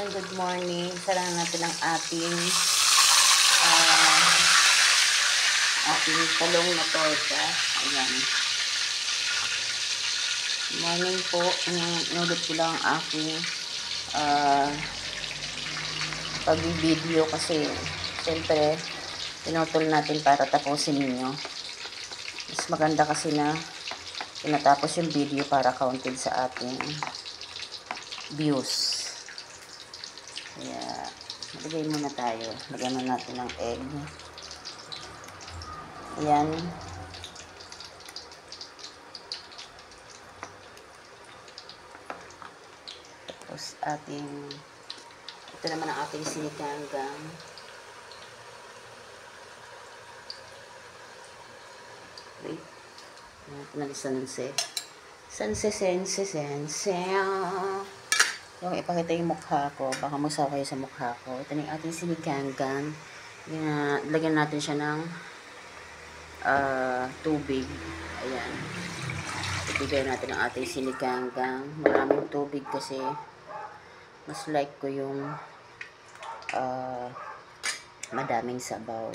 good morning. Sara natin ang ating talong na torta. Ayan. Morning po. Inulit ko lang ang aking pag-video kasi siyempre pinutol natin para tapusin ninyo. Mas maganda kasi na pinatapos yung video para counted sa ating views. Kaya maglagay muna tayo. Lagyan na natin ng egg. Ayan. Tapos ito naman ang ating sinigang. Wait. Sense. Yung ipakita yung mukha ko. Baka masawa kayo sa mukha ko. Ito na yung ating sinigang. Lagyan natin siya ng tubig. Ayan. Ibigay natin ang ating sinigang. Maraming tubig kasi mas like ko yung madaming sabaw.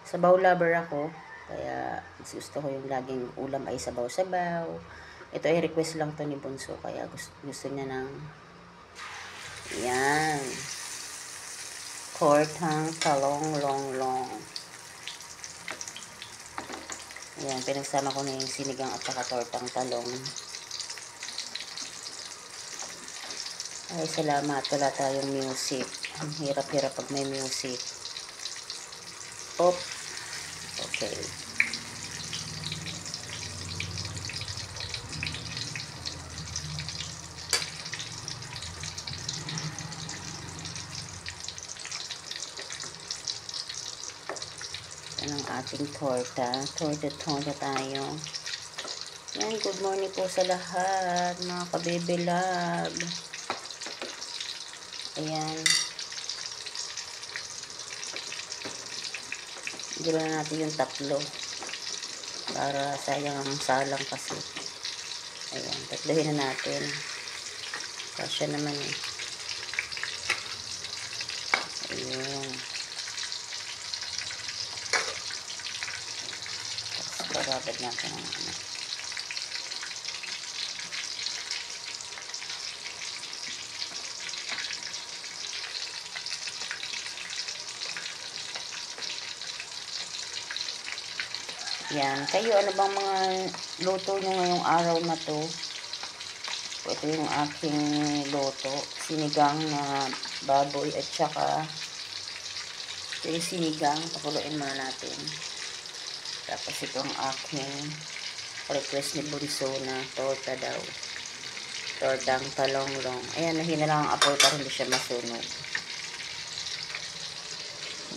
Sabaw lover ako. Kaya mas gusto ko yung laging ulam ay sabaw-sabaw. Ito ay request lang to ni Bunso. Kaya gusto niya ng yan. Tortang talong long. Ayan, pinagsama ko na yung sinigang at saka tortang talong. Ay, salamat. Wala tayong music. Ang hirap-hirap pag may music. Pop. Okay. Yan ang ating torta. Torta tayo. Yan, good morning po sa lahat, mga ka-baby love. Ayan. Gila na natin yung tatlo. Para sayang ang salang kasi. Ayan, tatlohin na natin. Kasya naman eh. Ayan. Tapos bababad natin ang ano. Yan. Kayo, ano bang mga luto nyo ngayong araw na to? Ito yung aking luto. Sinigang na baboy at saka ito yung sinigang. Pakuluin muna natin. Tapos ito ang aking request ni Bunso na torta daw. Tortang talong-long. Ayan, nahina lang ang apoy para hindi siya masunog.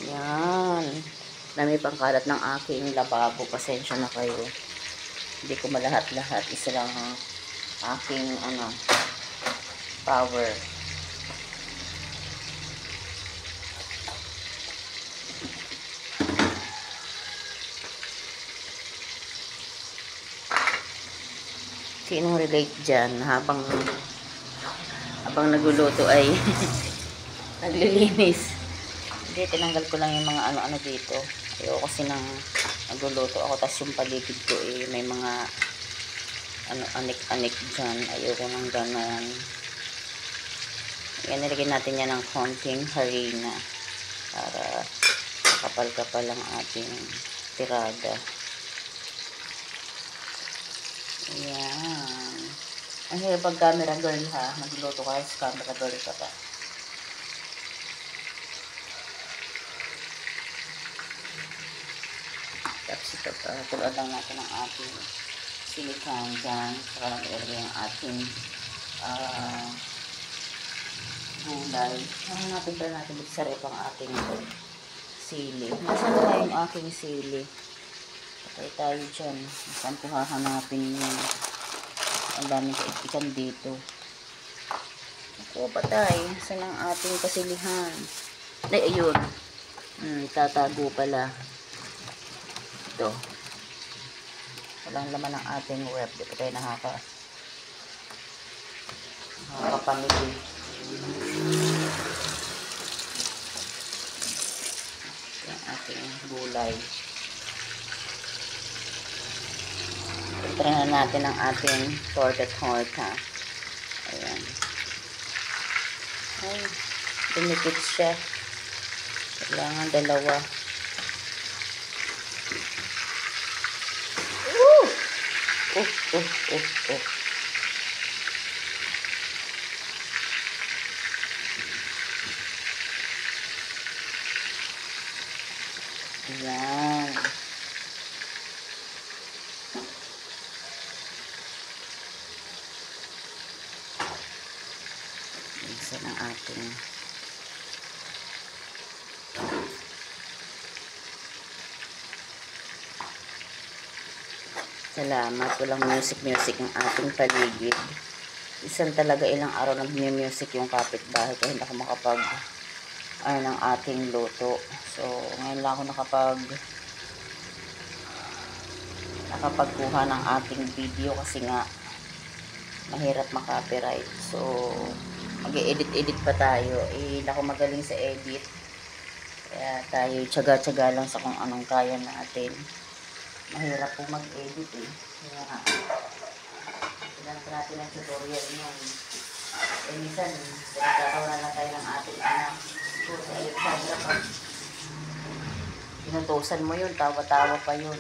Yan. Dami pang kalat ng aking lababo. Pasensya na kayo. Hindi ko malahat-lahat. Isa lang ang aking power. Sinong relate dyan habang nagluluto ay naglilinis. Hindi, tinanggal ko lang yung mga ano-ano dito. Ayoko kasi nang nagluluto ako. Tapos yung paligid ko may mga anik-anik dyan. Ayoko nang ganon. Yan, nilagyan natin yan ng konting harina. Para kapal-kapal ang ating tirada. Ayan. Ang hirap pag camera girl ha. Nagluluto ka sa camera girl ka pa. Tapos ito, tulad lang natin ang ating sinigang dyan. Saka nag-ilagay ang ating gulay. Hanapin pala natin sarap ang ating sili. Nasaan na yung aking sili? Patay tayo dyan. Saan ko hahanapin yun? Ang daming kaipikan dito. Ako, patay. Saan ang ating kasilihan? Ay, ayun. Tatago pala. Ito. Walang laman ng ating rep. Dito tayo nakakapamili. bahay. Try na natin ang ating torted horta. Ayan. Ay, dumikit siya. Kailangan dalawa. Oh. Ayan. Isa ng ating salamat. Walang music ang ating paligid. Isang talaga ilang araw nag-music yung kapitbahay kaya hindi ako makapag ng ating luto. So, ngayon lang ako nakapagkuha ng ating video kasi nga mahirap makapiright. So, mag-edit pa tayo. Hindi ako magaling sa edit. Kaya tayo tsaga-tsaga lang sa kung anong kaya natin. Mahirap po mag-edit eh. Kaya kailangan natin ang tutorial nyo. Minsan, pinagkatawanan lang tayo ng ating anak. So, sa Alexandra, pag pinutusan mo yun, tawa-tawa pa yun.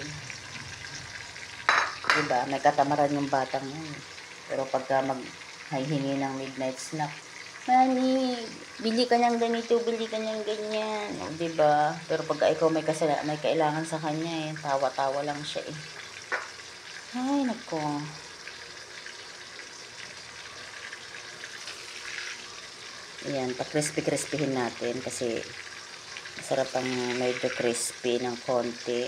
Diba? May katamaran yung batang yun. Pero pagka maghihingi ng midnight snack, Mami, bili ka niyang ganito, bili ka niyang ganyan. O, diba? Pero pagka ikaw may kailangan sa kanya, tawa-tawa lang siya eh. Ay, nako. Ayan, pa-crispy-crispyhin natin kasi masarap ang medyo crispy ng konti.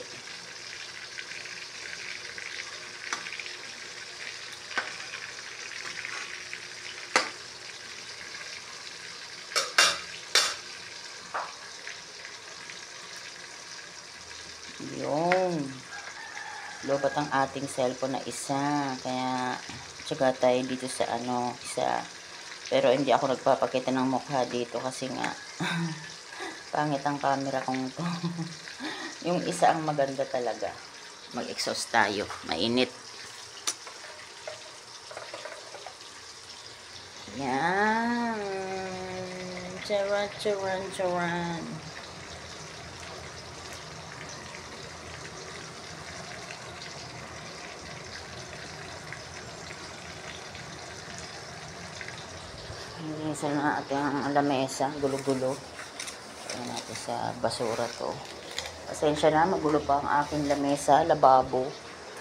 Yung lobat ang ating cellphone na isa. Kaya tsaga tayo dito sa isa. Pero hindi ako nagpapakita ng mukha dito kasi nga pangit ang camera kong to. Yung isa ang maganda talaga. Mag-exhaust tayo. Mainit. Yan. Charan. Linisan na natin ang lamesa, gulo-gulo. Ayan natin sa basura to. Pasensya na, magulo pa ang aking lamesa, lababo.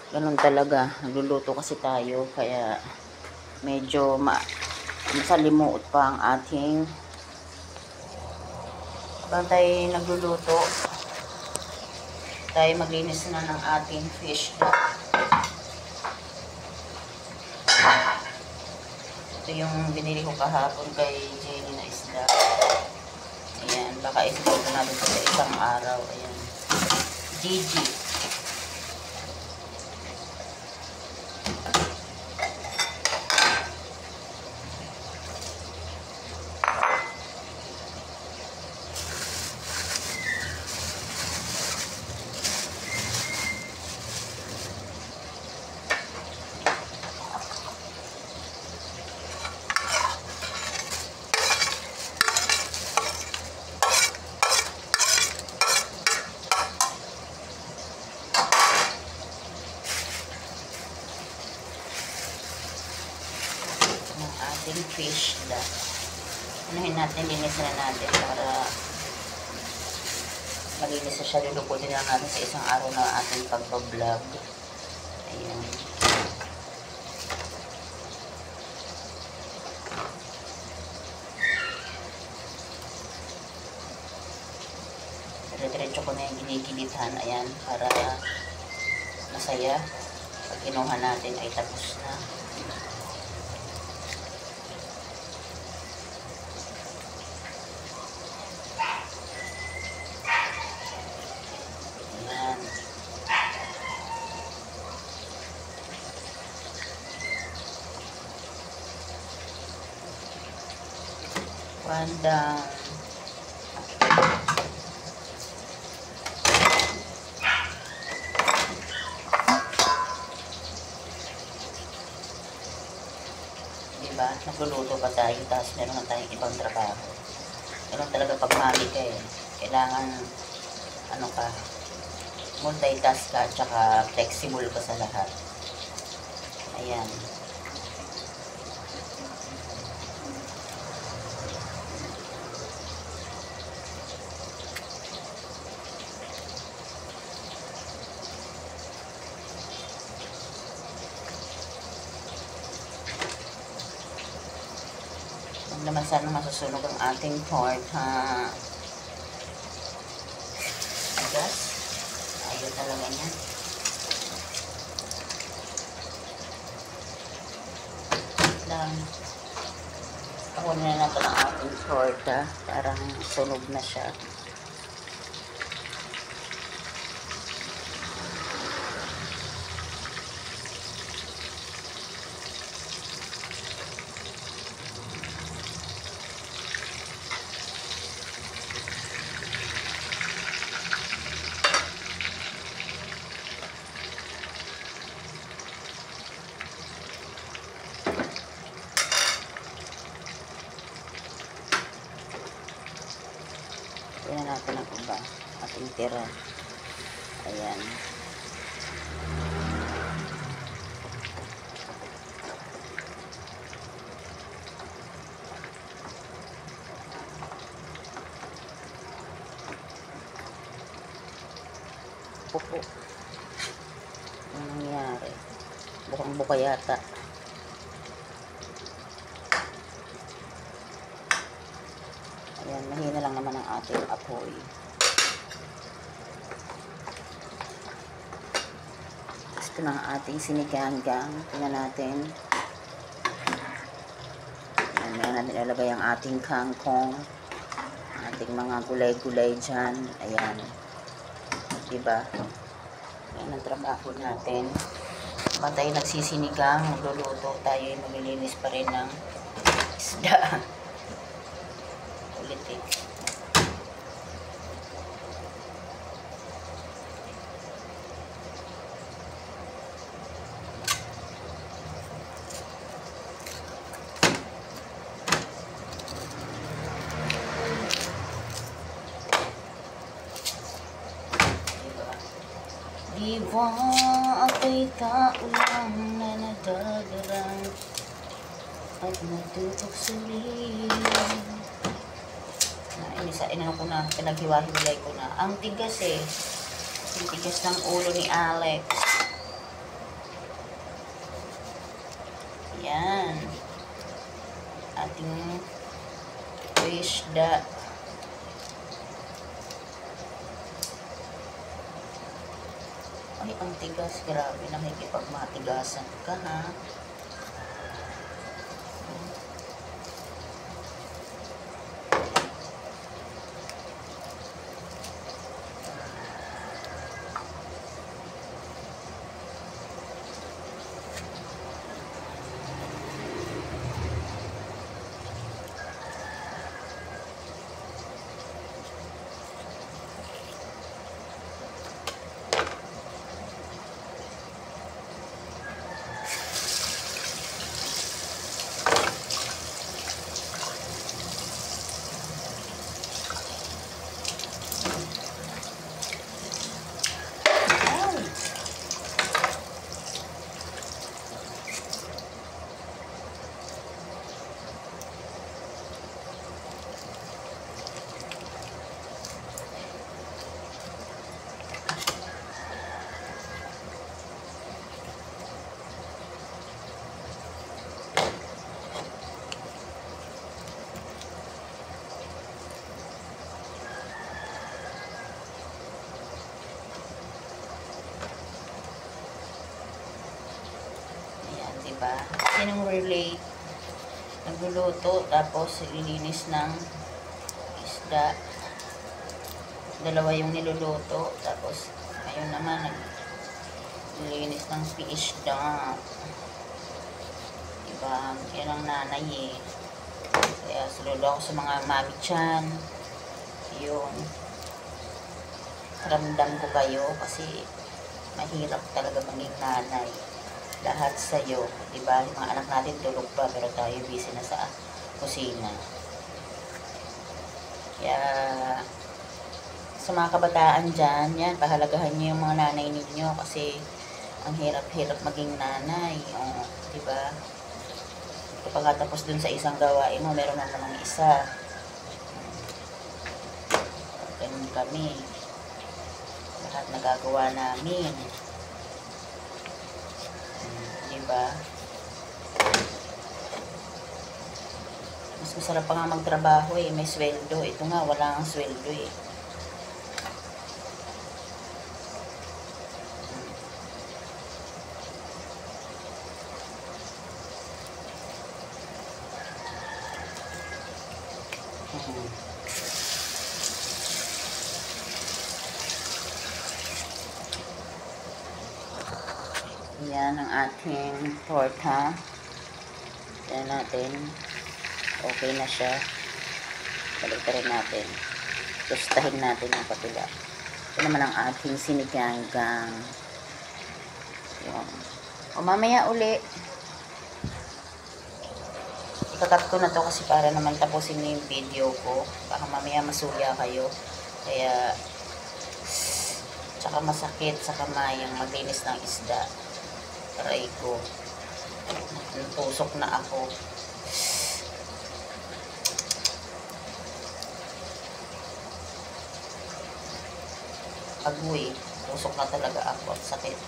Ganun talaga, nagluluto kasi tayo, kaya medyo masalimuot pa ang ating tayo nagluluto. Tayo maglinis na ng ating fish. Ito yung binili ko kahapon kay Jenny na isda. Ayan, baka isipin natin sa isang araw. Ayan. Gigi. Ating fish da. Anuhin natin, linisin na natin para malinis na siya. Lulukutin lang natin sa isang araw na ating pagpa-vlog. Ayan. Diretso ko na yung ginigilitan. Ayan, para masaya. Pag kinuha natin ay tapos na. One down. nagluluto pa tayo, tapos meron na tayong ibang trabaho. Meron talaga pag mami ka eh. Kailangan, ano ka, multitask ka, tsaka flexible ka sa lahat. Ayan. Huwag naman sana masusunog ang ating pork, ha? Gas. Ayaw talaga niya. Lang. Ako na natin ang ating pork, ha? Parang sunog na siya. Tingnan natin ang iba. Ating tira. Ayan. Pupo. Ano nangyari? Bukang-buka yata. Ayan, mahina lang naman ang ating apoy. Gusto na ang ating siniganggang. Tingnan natin. Ayan, meron natin ilalagay ang ating kangkong. Ating mga gulay-gulay dyan. Ayan. Diba? Ayan ang trabaho natin. Habang tayo nagsisinigang, magluluto, tayo ay maglilinis pa rin ng isda. Ulit eh. Diba, ako'y tao lang na nadadarang at natutok sa lilim. Inano ko na, pinaghiwa-hiwalay ko na. Ang tigas eh. Ang tigas ng ulo ni Alex. Yan. Ating isda. Ay, ang tigas. Grabe, nakikipagmatigasan ka, ha? Diba? Sinong relate, nagluluto, tapos ilinis ng isda. Dalawa yung niluluto, tapos ayun naman, naglilinis ng isda. Diba? Yan ang nanay eh. Kaya saludo ako sa mga mami dyan. Yun. Ramdam ko kayo kasi mahirap talaga maging nanay. lahat sa'yo. Diba? Yung mga anak natin tulog pa, pero tayo busy na sa kusina. Kaya, sa mga kabataan dyan, yan, pahalagahan nyo yung mga nanay ninyo kasi ang hirap-hirap maging nanay. O, diba? Pagkatapos dun sa isang gawain mo, meron na namang isa. Ganun kami. Lahat nagagawa namin. Diba? Mas masarap pa nga magtrabaho eh. May sweldo. Ito nga, wala ang sweldo eh. Yan ang ating torta. Yan natin. Okay na siya. Balik rin natin. Tustahin natin ang kapila. Ito naman ang ating siniganggang. Yan. O mamaya uli. Ikakat ko na to kasi para naman tapusin na yung video ko. Baka mamaya masuya kayo. Kaya tsaka masakit sa kamay ang maglinis ng isda. Aray ko. Tusok na ako. Agoy. Tusok na talaga ako. Sakit.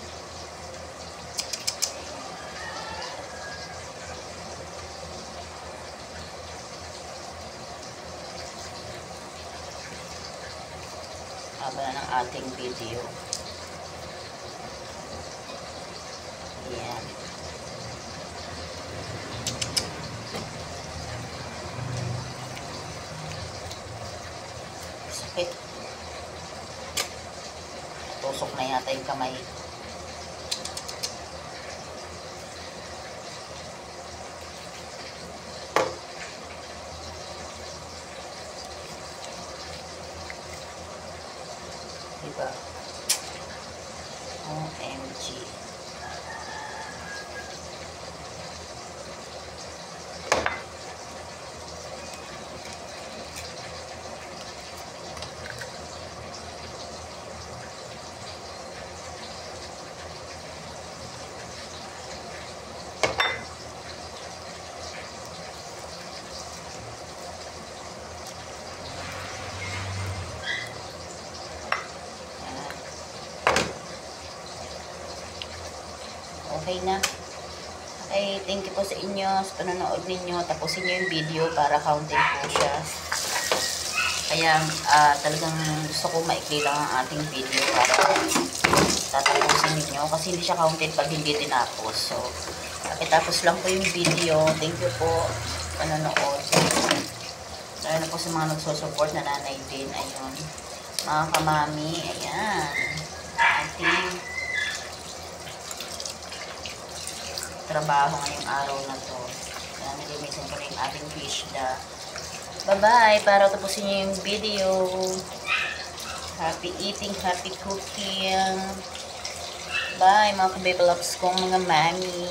Haba na ng ating video. Ayan. Sakit. Tusok na yata yung kamay. Diba? OMG. Okay na. Okay, thank you po sa inyo sa panonood ninyo. Tapusin nyo yung video para counting po siya. Kaya talagang gusto ko maikli lang ang ating video para tatapusin ninyo. Kasi hindi siya counted pag hindi tinapos. So, pakitapos lang po yung video. Thank you po panonood. Lalo na po sa mga nagsusupport na nanay din. Ayun. Mga kamami. Ayan. Ating trabaho ngayong araw na to. Kaya nilimisan ko na yung ating fish da. Bye-bye! Para tapusin nyo yung video. Happy eating, happy cooking. Bye mga kabibelops kong mga mami.